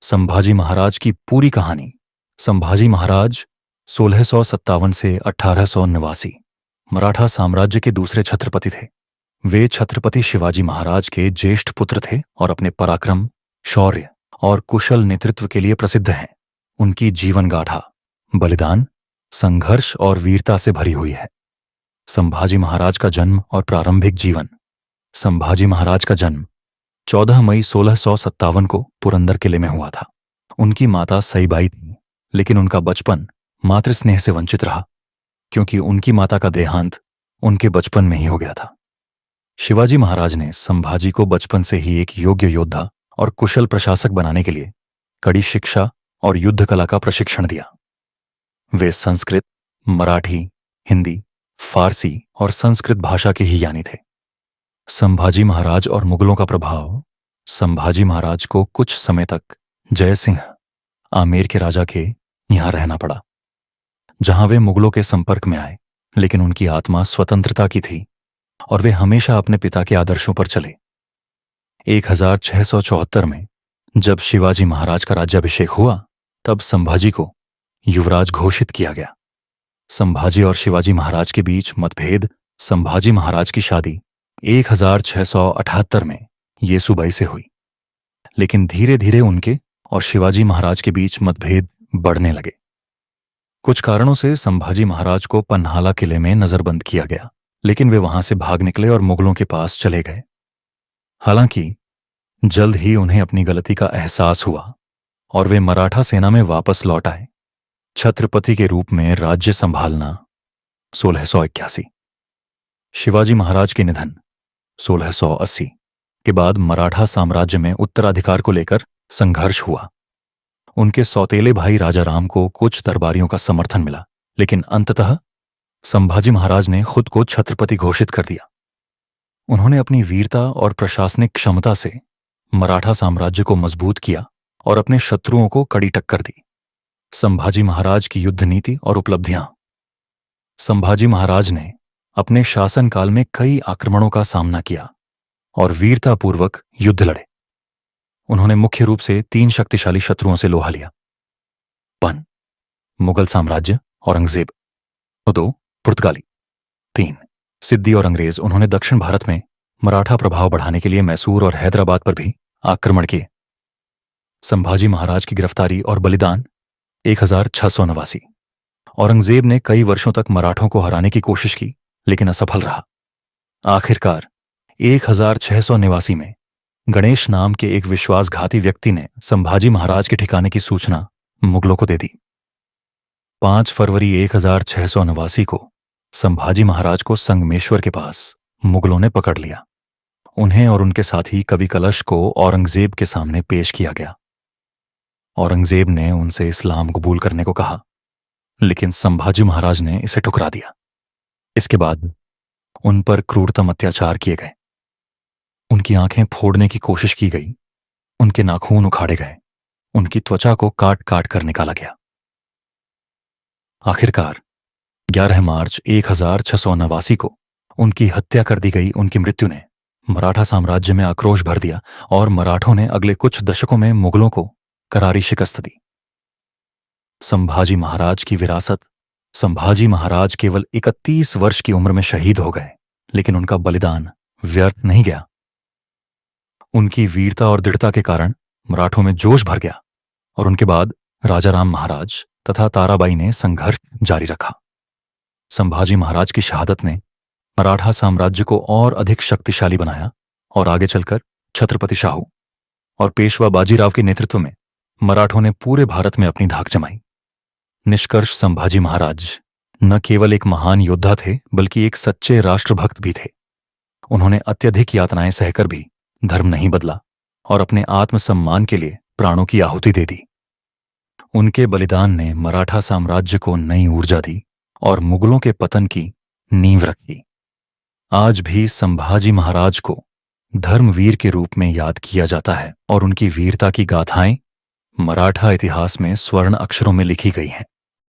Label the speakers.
Speaker 1: संभाजी महाराज की पूरी कहानी। संभाजी महाराज 1657 से 1889 मराठा साम्राज्य के दूसरे छत्रपति थे। वे छत्रपति शिवाजी महाराज के ज्येष्ठ पुत्र थे और अपने पराक्रम, शौर्य और कुशल नेतृत्व के लिए प्रसिद्ध हैं। उनकी जीवन गाथा बलिदान, संघर्ष और वीरता से भरी हुई है। संभाजी महाराज का जन्म और प्रारंभिक जीवन। संभाजी महाराज का जन्म 14 मई 1657 को पुरंदर किले में हुआ था। उनकी माता सईबाई थी, लेकिन उनका बचपन मातृ स्नेह से वंचित रहा, क्योंकि उनकी माता का देहांत उनके बचपन में ही हो गया था। शिवाजी महाराज ने संभाजी को बचपन से ही एक योग्य योद्धा और कुशल प्रशासक बनाने के लिए कड़ी शिक्षा और युद्ध कला का प्रशिक्षण दिया। वे संस्कृत, मराठी, हिंदी, फारसी और संस्कृत भाषा के ही ज्ञानी थे। संभाजी महाराज और मुगलों का प्रभाव संभाजी महाराज को कुछ समय तक जय सिंह, आमेर के राजा के यहां रहना पड़ा, जहां वे मुगलों के संपर्क में आए, लेकिन उनकी आत्मा स्वतंत्रता की थी और वे हमेशा अपने पिता के आदर्शों पर चले। 1674 में जब शिवाजी महाराज का राज्याभिषेक हुआ, तब संभाजी को युवराज घोषित किया गया। संभाजी और शिवाजी महाराज के बीच मतभेद। संभाजी महाराज की शादी 1678 में येसुबाई से हुई, लेकिन धीरे धीरे उनके और शिवाजी महाराज के बीच मतभेद बढ़ने लगे। कुछ कारणों से संभाजी महाराज को पन्हाला किले में नजरबंद किया गया, लेकिन वे वहां से भाग निकले और मुगलों के पास चले गए। हालांकि जल्द ही उन्हें अपनी गलती का एहसास हुआ और वे मराठा सेना में वापस लौट आए। छत्रपति के रूप में राज्य संभालना 1681। शिवाजी महाराज के निधन 1680 के बाद मराठा साम्राज्य में उत्तराधिकार को लेकर संघर्ष हुआ। उनके सौतेले भाई राजाराम को कुछ दरबारियों का समर्थन मिला, लेकिन अंततः संभाजी महाराज ने खुद को छत्रपति घोषित कर दिया। उन्होंने अपनी वीरता और प्रशासनिक क्षमता से मराठा साम्राज्य को मजबूत किया और अपने शत्रुओं को कड़ी टक्कर दी। संभाजी महाराज की युद्ध नीति और उपलब्धियां। संभाजी महाराज ने अपने शासनकाल में कई आक्रमणों का सामना किया और वीरतापूर्वक युद्ध लड़े। उन्होंने मुख्य रूप से 3 शक्तिशाली शत्रुओं से लोहा लिया। 1 मुगल साम्राज्य, औरंगजेब। 2 पुर्तगाली। 3 सिद्दी और अंग्रेज। उन्होंने दक्षिण भारत में मराठा प्रभाव बढ़ाने के लिए मैसूर और हैदराबाद पर भी आक्रमण किए। संभाजी महाराज की गिरफ्तारी और बलिदान 1689। औरंगजेब ने कई वर्षों तक मराठों को हराने की कोशिश की, लेकिन असफल रहा। आखिरकार 1689 में गणेश नाम के एक विश्वासघाती व्यक्ति ने संभाजी महाराज के ठिकाने की सूचना मुगलों को दे दी। 5 फरवरी 1689 को संभाजी महाराज को संगमेश्वर के पास मुगलों ने पकड़ लिया। उन्हें और उनके साथी कवि कलश को औरंगजेब के सामने पेश किया गया। औरंगजेब ने उनसे इस्लाम कबूल करने को कहा, लेकिन संभाजी महाराज ने इसे ठुकरा दिया। इसके बाद उन पर क्रूरतम अत्याचार किए गए। उनकी आंखें फोड़ने की कोशिश की गई, उनके नाखून उखाड़े गए, उनकी त्वचा को काट काट कर निकाला गया। आखिरकार 11 मार्च 1689 को उनकी हत्या कर दी गई। उनकी मृत्यु ने मराठा साम्राज्य में आक्रोश भर दिया और मराठों ने अगले कुछ दशकों में मुगलों को करारी शिकस्त दी। संभाजी महाराज की विरासत। संभाजी महाराज केवल 31 वर्ष की उम्र में शहीद हो गए, लेकिन उनका बलिदान व्यर्थ नहीं गया। उनकी वीरता और दृढ़ता के कारण मराठों में जोश भर गया और उनके बाद राजाराम महाराज तथा ताराबाई ने संघर्ष जारी रखा। संभाजी महाराज की शहादत ने मराठा साम्राज्य को और अधिक शक्तिशाली बनाया और आगे चलकर छत्रपति शाहू और पेशवा बाजीराव के नेतृत्व में मराठों ने पूरे भारत में अपनी धाक जमाई। निष्कर्ष, संभाजी महाराज न केवल एक महान योद्धा थे, बल्कि एक सच्चे राष्ट्रभक्त भी थे। उन्होंने अत्यधिक यातनाएं सहकर भी धर्म नहीं बदला और अपने आत्मसम्मान के लिए प्राणों की आहुति दे दी। उनके बलिदान ने मराठा साम्राज्य को नई ऊर्जा दी और मुगलों के पतन की नींव रखी। आज भी संभाजी महाराज को धर्मवीर के रूप में याद किया जाता है और उनकी वीरता की गाथाएं मराठा इतिहास में स्वर्ण अक्षरों में लिखी गई हैं।